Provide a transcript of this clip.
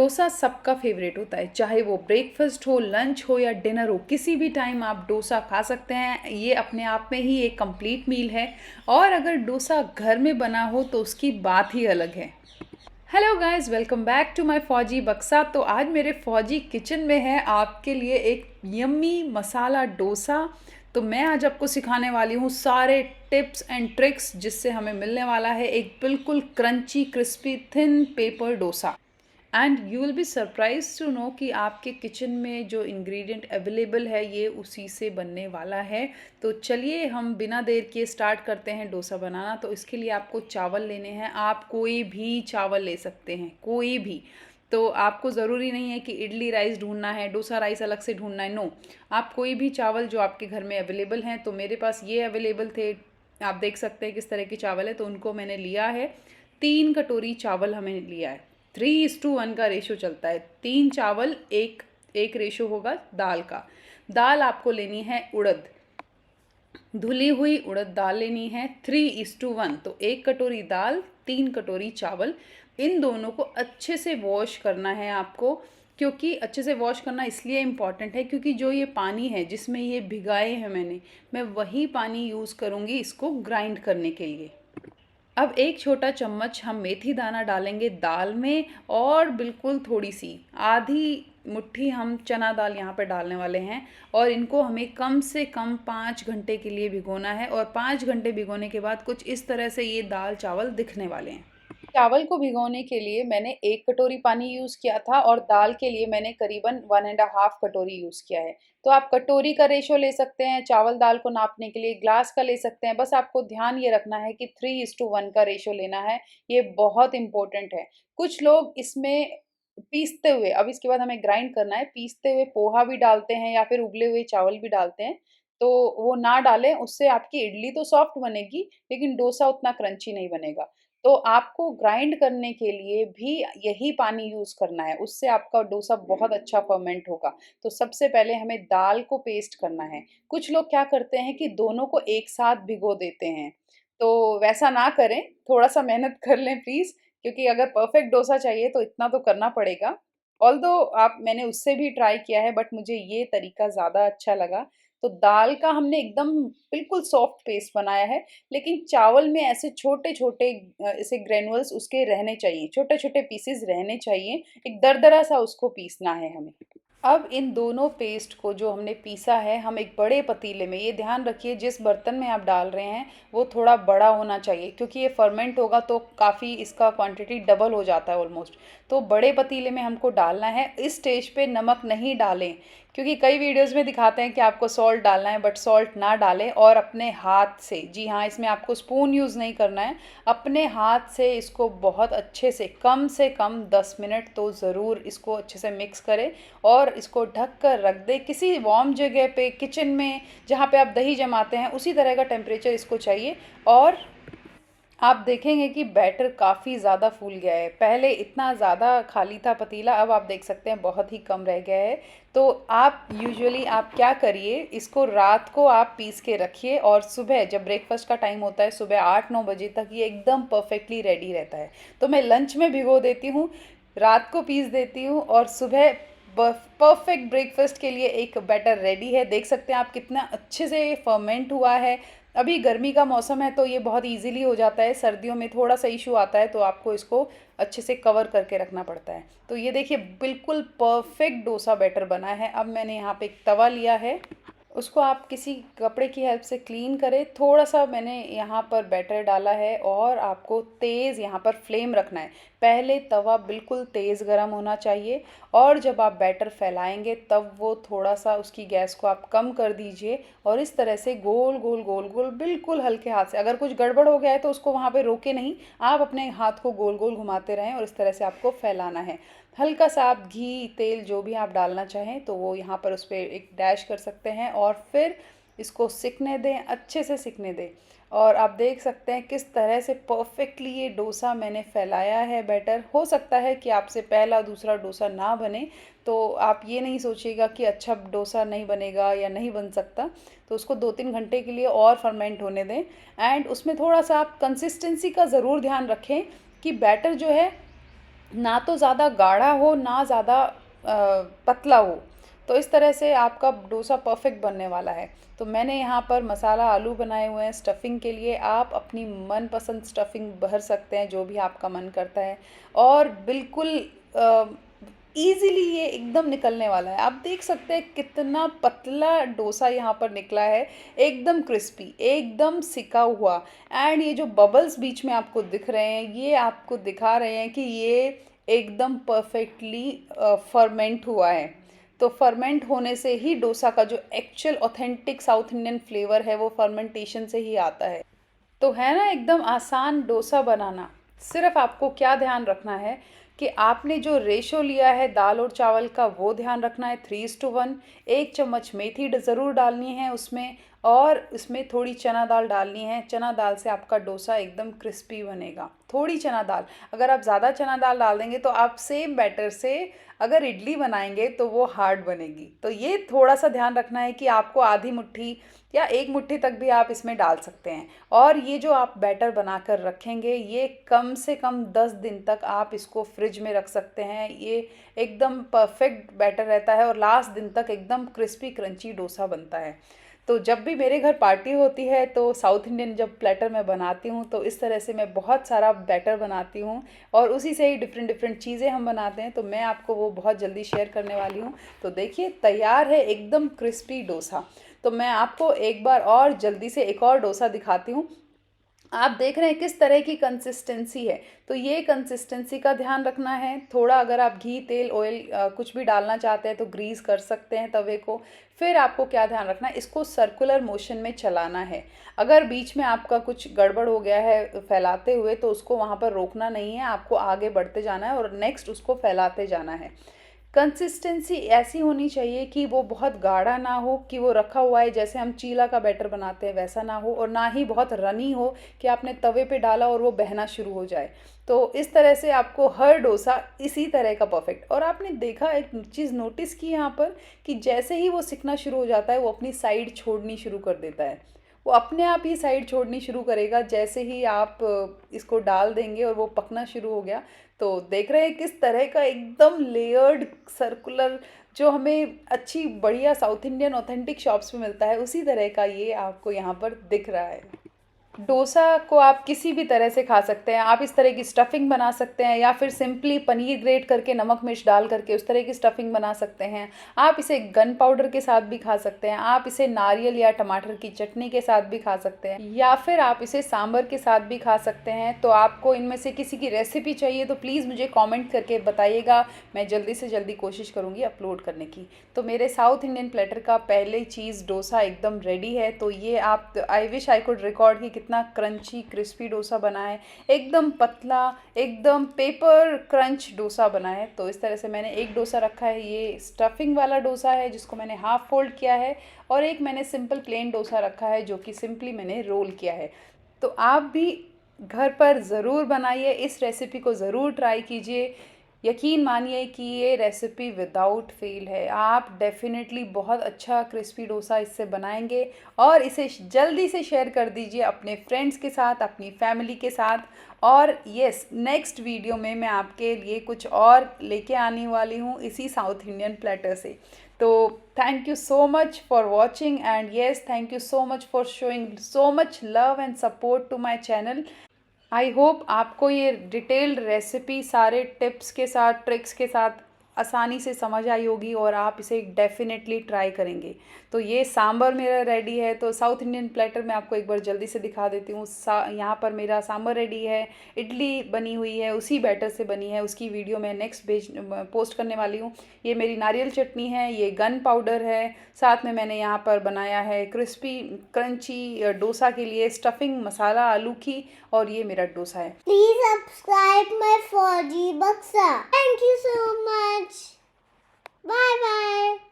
डोसा सबका फेवरेट होता है, चाहे वो ब्रेकफास्ट हो, लंच हो या डिनर हो, किसी भी टाइम आप डोसा खा सकते हैं। ये अपने आप में ही एक कंप्लीट मील है। और अगर डोसा घर में बना हो तो उसकी बात ही अलग है। Hello guys, welcome back to my Fauji Baksa. तो आज मेरे फौजी किचन में है आपके लिए एक यम्मी मसाला डोसा। तो मैं आज आपको सिखाने वाली हूँ सारे टिप्स एंड ट्रिक्स जिससे हमें मिलने वाला है एक बिल्कुल crunchy crispy thin paper dosa. And you will be surprise to know कि आपके किचन में जो इंग्रेडिएंट अवेलेबल है ये उसी से बनने वाला है। तो चलिए हम बिना देर किए स्टार्ट करते हैं डोसा बनाना। तो इसके लिए आपको चावल लेने हैं। आप कोई भी चावल ले सकते हैं, कोई भी। तो आपको ज़रूरी नहीं है कि इडली राइस ढूंढना है, डोसा राइस अलग से ढूंढना है। नो, आप कोई भी चावल जो आपके घर में अवेलेबल हैं। तो मेरे पास ये अवेलेबल थे, आप देख सकते हैं किस तरह के चावल है। तो उनको मैंने लिया है। 3 कटोरी चावल हमें लिया है। 3:1 का रेशो चलता है। 3 चावल एक एक रेशो होगा दाल का। दाल आपको लेनी है उड़द, धुली हुई उड़द दाल लेनी है। 3:1, तो 1 कटोरी दाल, 3 कटोरी चावल। इन दोनों को अच्छे से वॉश करना है आपको। क्योंकि अच्छे से वॉश करना इसलिए इम्पॉर्टेंट है क्योंकि जो ये पानी है जिसमें ये भिगाए हैं मैं वही पानी यूज़ करूँगी इसको ग्राइंड करने के लिए। अब एक छोटा चम्मच हम मेथी दाना डालेंगे दाल में, और बिल्कुल थोड़ी सी आधी मुट्ठी हम चना दाल यहाँ पे डालने वाले हैं। और इनको हमें कम से कम 5 घंटे के लिए भिगोना है। और 5 घंटे भिगोने के बाद कुछ इस तरह से ये दाल चावल दिखने वाले हैं। चावल को भिगोने के लिए मैंने 1 कटोरी पानी यूज़ किया था और दाल के लिए मैंने करीबन 1.5 कटोरी यूज़ किया है। तो आप कटोरी का रेशो ले सकते हैं, चावल दाल को नापने के लिए ग्लास का ले सकते हैं। बस आपको ध्यान ये रखना है कि 3:1 का रेशो लेना है। ये बहुत इंपॉर्टेंट है। कुछ लोग इसमें पीसते हुए, अब इसके बाद हमें ग्राइंड करना है, पीसते हुए पोहा भी डालते हैं या फिर उबले हुए चावल भी डालते हैं। तो वो ना डालें, उससे आपकी इडली तो सॉफ्ट बनेगी लेकिन डोसा उतना क्रंची नहीं बनेगा। तो आपको ग्राइंड करने के लिए भी यही पानी यूज़ करना है, उससे आपका डोसा बहुत अच्छा फर्मेंट होगा। तो सबसे पहले हमें दाल को पेस्ट करना है। कुछ लोग क्या करते हैं कि दोनों को एक साथ भिगो देते हैं। तो वैसा ना करें, थोड़ा-सा मेहनत कर लें प्लीज़, क्योंकि अगर परफेक्ट डोसा चाहिए तो इतना तो करना पड़ेगा। ऑल्दो आप मैंने उससे भी ट्राई किया है बट मुझे ये तरीका ज़्यादा अच्छा लगा। तो दाल का हमने एकदम बिल्कुल सॉफ्ट पेस्ट बनाया है। लेकिन चावल में ऐसे छोटे-छोटे ऐसे ग्रैन्युल्स उसके रहने चाहिए, छोटे-छोटे पीसेस रहने चाहिए। एक दरदरा सा उसको पीसना है हमें। अब इन दोनों पेस्ट को जो हमने पीसा है, हम एक बड़े पतीले में, ये ध्यान रखिए जिस बर्तन में आप डाल रहे हैं वो थोड़ा बड़ा होना चाहिए क्योंकि ये फर्मेंट होगा तो काफ़ी इसका क्वांटिटी डबल हो जाता है ऑलमोस्ट। तो बड़े पतीले में हमको डालना है। इस स्टेज पे नमक नहीं डालें क्योंकि कई वीडियोस में दिखाते हैं कि आपको सॉल्ट डालना है, बट सॉल्ट ना डालें। और अपने हाथ से, जी हाँ, इसमें आपको स्पून यूज़ नहीं करना है, अपने हाथ से इसको बहुत अच्छे से कम 10 मिनट तो ज़रूर इसको अच्छे से मिक्स करें। और इसको ढक कर रख दें किसी वार्म जगह पे, किचन में जहाँ पे आप दही जमाते हैं उसी तरह का टेम्परेचर इसको चाहिए। और आप देखेंगे कि बैटर काफ़ी ज़्यादा फूल गया है। पहले इतना ज़्यादा खाली था पतीला, अब आप देख सकते हैं बहुत ही कम रह गया है। तो आप यूजुअली आप क्या करिए, इसको रात को आप पीस के रखिए और सुबह जब ब्रेकफास्ट का टाइम होता है, सुबह 8-9 बजे तक ये एकदम परफेक्टली रेडी रहता है। तो मैं लंच में भिगो देती हूँ, रात को पीस देती हूँ और सुबह परफेक्ट ब्रेकफास्ट के लिए एक बैटर रेडी है। देख सकते हैं आप कितना अच्छे से ये फर्मेंट हुआ है। अभी गर्मी का मौसम है तो ये बहुत इजीली हो जाता है, सर्दियों में थोड़ा सा इशू आता है तो आपको इसको अच्छे से कवर करके रखना पड़ता है। तो ये देखिए बिल्कुल परफेक्ट डोसा बैटर बना है। अब मैंने यहाँ पे एक तवा लिया है, उसको आप किसी कपड़े की हेल्प से क्लीन करें। थोड़ा सा मैंने यहाँ पर बैटर डाला है और आपको तेज़ यहाँ पर फ्लेम रखना है। पहले तवा बिल्कुल तेज़ गर्म होना चाहिए और जब आप बैटर फैलाएंगे तब वो थोड़ा सा उसकी गैस को आप कम कर दीजिए और इस तरह से गोल गोल गोल गोल बिल्कुल हल्के हाथ से, अगर कुछ गड़बड़ हो गया है तो उसको वहाँ पे रोके नहीं, आप अपने हाथ को गोल गोल घुमाते रहें और इस तरह से आपको फैलाना है। हल्का सा आप घी तेल जो भी आप डालना चाहें तो वो यहाँ पर उस पर एक डैश कर सकते हैं और फिर इसको सिकने दें, अच्छे से सिकने दें। और आप देख सकते हैं किस तरह से परफेक्टली ये डोसा मैंने फैलाया है बैटर। हो सकता है कि आपसे पहला दूसरा डोसा ना बने, तो आप ये नहीं सोचिएगा कि अच्छा डोसा नहीं बनेगा या नहीं बन सकता। तो उसको 2-3 घंटे के लिए और फर्मेंट होने दें। एंड उसमें थोड़ा सा आप कंसिस्टेंसी का ज़रूर ध्यान रखें कि बैटर जो है ना तो ज़्यादा गाढ़ा हो ना ज़्यादा पतला हो। तो इस तरह से आपका डोसा परफेक्ट बनने वाला है। तो मैंने यहाँ पर मसाला आलू बनाए हुए हैं स्टफ़िंग के लिए। आप अपनी मनपसंद स्टफ़िंग भर सकते हैं जो भी आपका मन करता है, और बिल्कुल ईज़िली ये एकदम निकलने वाला है। आप देख सकते हैं कितना पतला डोसा यहाँ पर निकला है, एकदम क्रिस्पी, एकदम सिका हुआ। एंड ये जो बबल्स बीच में आपको दिख रहे हैं, ये आपको दिखा रहे हैं कि ये एकदम परफेक्टली फर्मेंट हुआ है। तो फर्मेंट होने से ही डोसा का जो actual authentic south Indian flavour है वो फर्मेंटेशन से ही आता है। तो है ना एकदम आसान डोसा बनाना। सिर्फ आपको क्या ध्यान रखना है कि आपने जो रेशो लिया है दाल और चावल का वो ध्यान रखना है, 3:1। 1 चम्मच मेथी ज़रूर डालनी है उसमें, और इसमें थोड़ी चना दाल डालनी है। चना दाल से आपका डोसा एकदम क्रिस्पी बनेगा। थोड़ी चना दाल, अगर आप ज़्यादा चना दाल डाल देंगे तो आप सेम बैटर से अगर इडली बनाएंगे तो वो हार्ड बनेगी। तो ये थोड़ा सा ध्यान रखना है कि आपको आधी मुट्ठी या 1 मुट्ठी तक भी आप इसमें डाल सकते हैं। और ये जो आप बैटर बनाकर रखेंगे, ये कम से कम 10 दिन तक आप इसको फ्रिज में रख सकते हैं। ये एकदम परफेक्ट बैटर रहता है और लास्ट दिन तक एकदम क्रिस्पी क्रंची डोसा बनता है। तो जब भी मेरे घर पार्टी होती है तो साउथ इंडियन जब प्लेटर मैं बनाती हूँ तो इस तरह से मैं बहुत सारा बैटर बनाती हूँ, और उसी से ही डिफरेंट डिफरेंट चीज़ें हम बनाते हैं। तो मैं आपको वो बहुत जल्दी शेयर करने वाली हूँ। तो देखिए तैयार है एकदम क्रिस्पी डोसा। तो मैं आपको एक बार और जल्दी से एक और डोसा दिखाती हूँ। आप देख रहे हैं किस तरह की कंसिस्टेंसी है। तो ये कंसिस्टेंसी का ध्यान रखना है। थोड़ा अगर आप घी तेल ऑयल कुछ भी डालना चाहते हैं तो ग्रीस कर सकते हैं तवे को। फिर आपको क्या ध्यान रखना है, इसको सर्कुलर मोशन में चलाना है। अगर बीच में आपका कुछ गड़बड़ हो गया है फैलाते हुए तो उसको वहाँ पर रोकना नहीं है, आपको आगे बढ़ते जाना है और नेक्स्ट उसको फैलाते जाना है। कंसिस्टेंसी ऐसी होनी चाहिए कि वो बहुत गाढ़ा ना हो कि वो रखा हुआ है जैसे हम चीला का बैटर बनाते हैं वैसा ना हो, और ना ही बहुत रनी हो कि आपने तवे पे डाला और वो बहना शुरू हो जाए। तो इस तरह से आपको हर डोसा इसी तरह का परफेक्ट। और आपने देखा एक चीज़ नोटिस की यहाँ पर कि जैसे ही वो सिकना शुरू हो जाता है वो अपनी साइड छोड़नी शुरू कर देता है। वो अपने आप ही साइड छोड़नी शुरू करेगा जैसे ही आप इसको डाल देंगे और वो पकना शुरू हो गया। तो देख रहे हैं किस तरह का एकदम लेयर्ड सर्कुलर, जो हमें अच्छी बढ़िया साउथ इंडियन ऑथेंटिक शॉप्स में मिलता है उसी तरह का ये आपको यहाँ पर दिख रहा है। डोसा को आप किसी भी तरह से खा सकते हैं। आप इस तरह की स्टफ़िंग बना सकते हैं, या फिर सिंपली पनीर ग्रेट करके नमक मिर्च डाल करके उस तरह की स्टफ़िंग बना सकते हैं। आप इसे गन पाउडर के साथ भी खा सकते हैं। आप इसे नारियल या टमाटर की चटनी के साथ भी खा सकते हैं, या फिर आप इसे सांभर के साथ भी खा सकते हैं। तो आपको इनमें से किसी की रेसिपी चाहिए तो प्लीज़ मुझे कॉमेंट करके बताइएगा। मैं जल्दी से जल्दी कोशिश करूँगी अपलोड करने की। तो मेरे साउथ इंडियन प्लेटर का पहले चीज़ डोसा एकदम रेडी है। तो ये आप, I wish I could record कि कितना क्रंची क्रिस्पी डोसा बना है। एकदम पतला, एकदम पेपर क्रंच डोसा बना है। तो इस तरह से मैंने एक डोसा रखा है, ये स्टफिंग वाला डोसा है जिसको मैंने हाफ फोल्ड किया है, और एक मैंने सिंपल प्लेन डोसा रखा है जो कि सिंपली मैंने रोल किया है। तो आप भी घर पर ज़रूर बनाइए, इस रेसिपी को ज़रूर ट्राई कीजिए। यकीन मानिए कि ये रेसिपी विदाउट फेल है। आप डेफिनेटली बहुत अच्छा क्रिस्पी डोसा इससे बनाएंगे, और इसे जल्दी से शेयर कर दीजिए अपने फ्रेंड्स के साथ, अपनी फैमिली के साथ। और यस, नेक्स्ट वीडियो में मैं आपके लिए कुछ और लेके आने वाली हूँ इसी साउथ इंडियन प्लेटर से। तो thank you so much for watching, and yes, thank you so much for showing so much love and support to my channel. I hope आपको ये डिटेल्ड रेसिपी सारे टिप्स के साथ, ट्रिक्स के साथ आसानी से समझ आई होगी, और आप इसे डेफिनेटली ट्राई करेंगे। तो ये सांभर मेरा रेडी है। तो साउथ इंडियन प्लेटर में आपको एक बार जल्दी से दिखा देती हूँ। यहाँ पर मेरा सांभर रेडी है। इडली बनी हुई है, उसी बैटर से बनी है, उसकी वीडियो मैं नेक्स्ट पोस्ट करने वाली हूँ। ये मेरी नारियल चटनी है, ये गन पाउडर है, साथ में मैंने यहाँ पर बनाया है क्रिस्पी क्रंची डोसा के लिए स्टफिंग मसाला आलू की, और ये मेरा डोसा है। Please subscribe my 4G Baksa. Thank you so much. Bye bye.